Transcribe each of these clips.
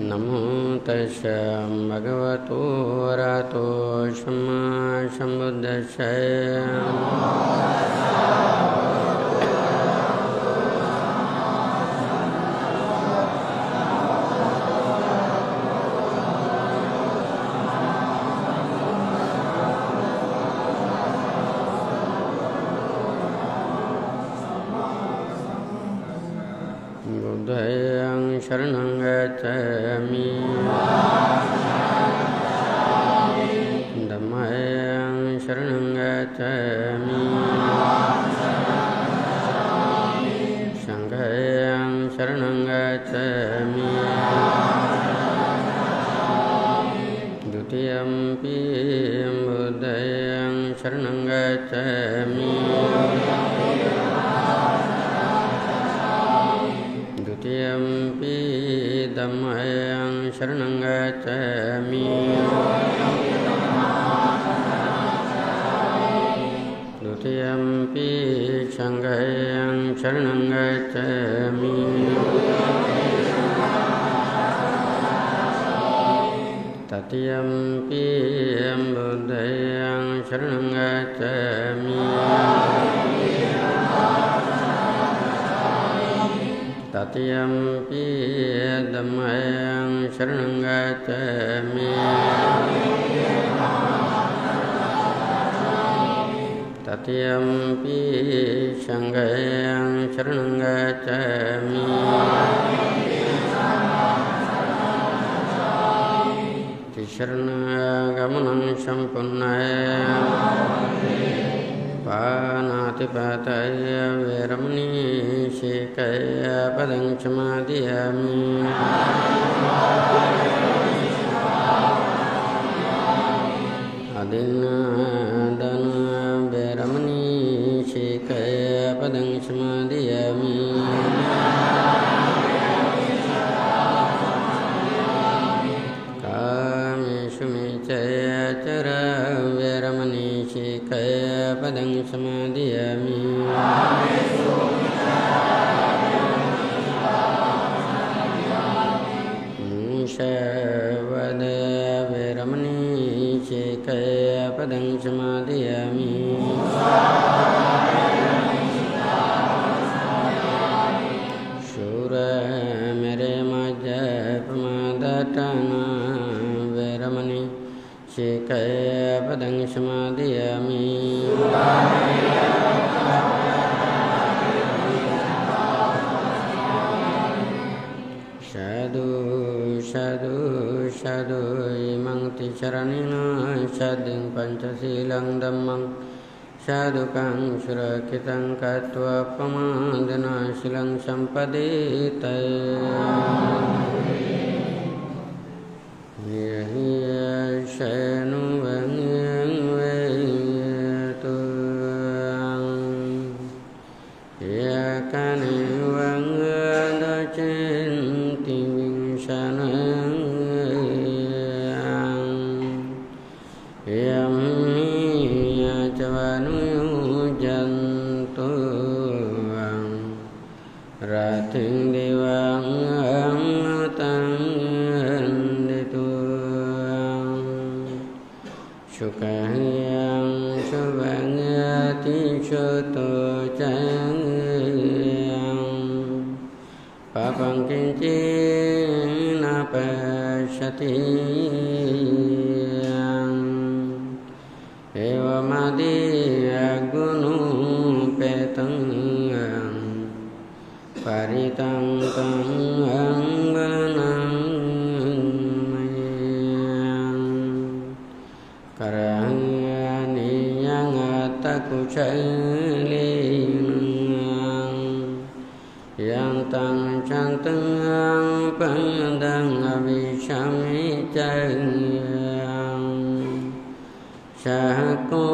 नमो तस्सै भगवतो अरहतो सम्मा सम्बुद्धिस्सै। बुद्धं शरणं गच्छामि धम्मं शरणं गच्छामि संघं शरणं गच्छामि द्वितीयंपि बुद्धं शरणं गच्छामि द्वितीयंपि धम्मं शरणं गच्छामि द्वितीयंपि संघं शरणं गच्छामि तृतीयंपि बुद्धं शरणं गच्छामि तृतीयंपि धम्मं शरणं गच्छामि तृतीयंपि संघं शरणं गच्छामि शरणगमनं सम्पन्नं पानातिपाताय वेरमणि शिक्षापदं समादयामि अदिन्नादान वेरमणि शिक्षापदं समादयामि वेरमणि शिक्षापदं समादयामि मूषावद वेरमणि शिक्षापदं समादयामि शूरमेरमज्जपमादटना वेरमणि शिक्षापदं समादयामि साधु साधु साधु इमं तिसरणेन साधुं पञ्चशीलं धम्मं साधुकं सुरक्षितं कृत्वा प्रमादनाशीलं सम्पदेत् Rating diwang Sukahang subangati soto chang Papang kincin apa syati Ewa madi agunu petang Paritang tang benang Karani yang ataku celin Yang tang canteng pandang abisami cang Syaku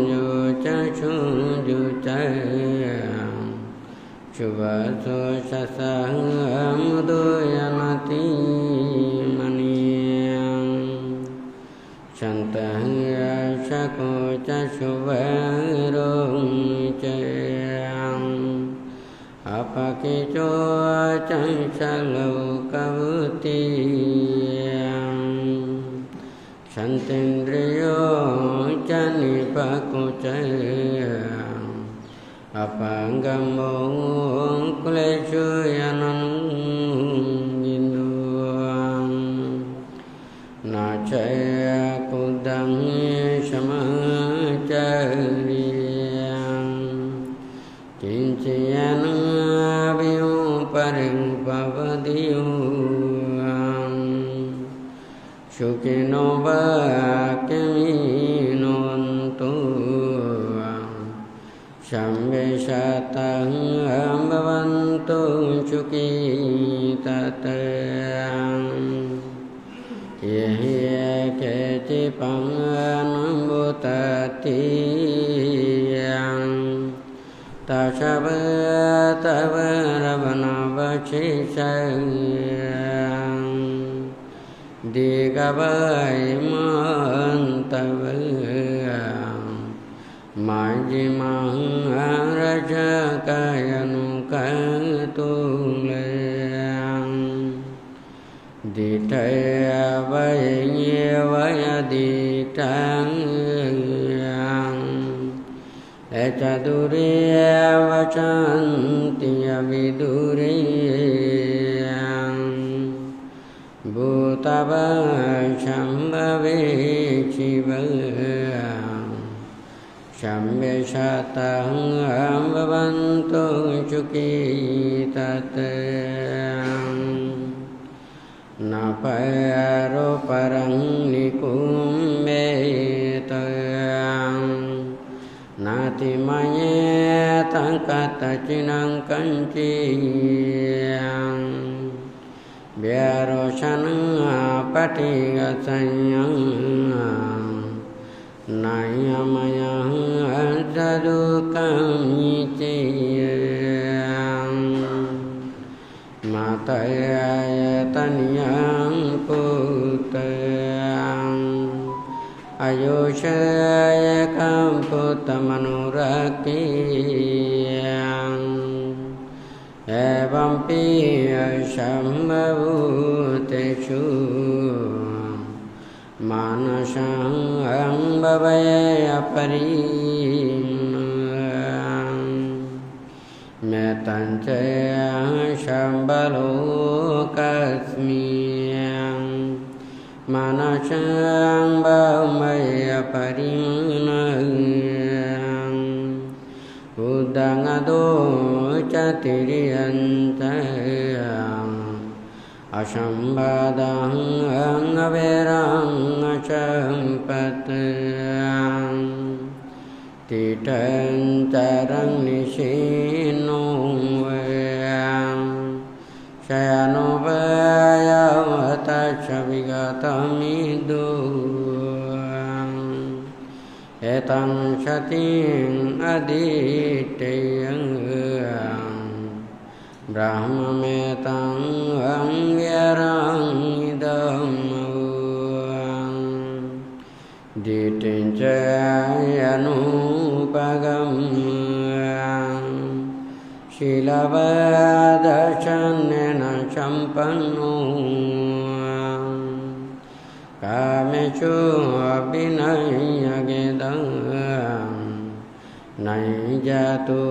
juca cang Coba tu sasang doyanati maniang Santang syaku casubarong cang Apa kecoa จังชะโลกวุติฉันตินตริโยจันนิปะโกเจอปังกัมโมกุเลชุยานันยินโนนาเชกุดังชมาจาริยังกินจิยานับิโอปริงปวดิโยสุขิโนภะเกมิโนนตุสัมเวชะตังภวันตุสุขิตะเตเยเกจิปังนัมบุตติยังตัสสะภะตะวะระวนาวัชิสังดีกะบายมันตะเวมาจิมังราชกายานุกัตุเลดิเทวะเยวะยดิตังเอจตุเรวะชันติยวิดุเรบูตบะชัมบะเวชิวะชัมเบชะตังภวันตุสุขิตะเตนาปะโรปรังนิคุมเมตนาติมัยตังกัตจินังกัญจิยังเบียโรชนะปฏิกัสยังนายมยังจะดุกัมมิจิยังมาตายตัญญังปุตตังอายุเชยกัมปุตตมโนรักขิยังเอวัมปิสัมภวุเตชุมานะสังบะเวปริเมตัญเจสัมบโลกัสมิยังมานะสังบะเวปริมังอุดังอโดจติริยันตังอสัมบาดังอเวรังสัมปัตตังติตันตรังนิสิโนเวยังชยานุปยาวตัสสะวิกตมิดุเอตังสติอดิเตยังบรหมเมตังเวรังอิดัมดิตินเจยานุปกัมศิลปะดัชเนนะสัมปันโนกาเมชุปินัยเกตังนัยจตุ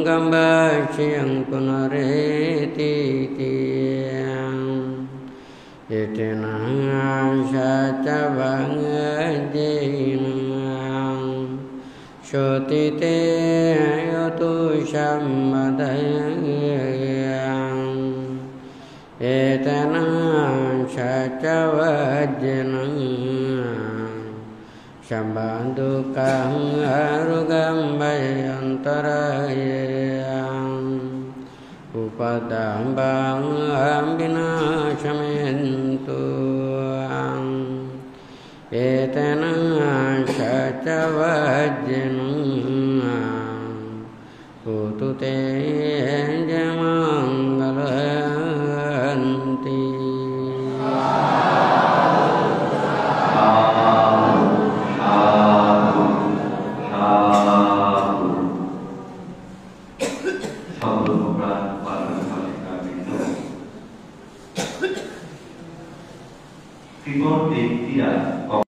กัมบะชิยังปุนเรติติยังเอเตนะสัจวังเจนังโชติเตโยตุสัมมาดายังเอเตนะสัจวัจเจนังสัมบันตุกังอารุกัมบยันตรายยังอุปตัมบังอัมบินาชเมนตุเอเตนะสัจวัจเจนังอุตุเตจมังกลันติชอบดูโบราณกว่า Tripod tidak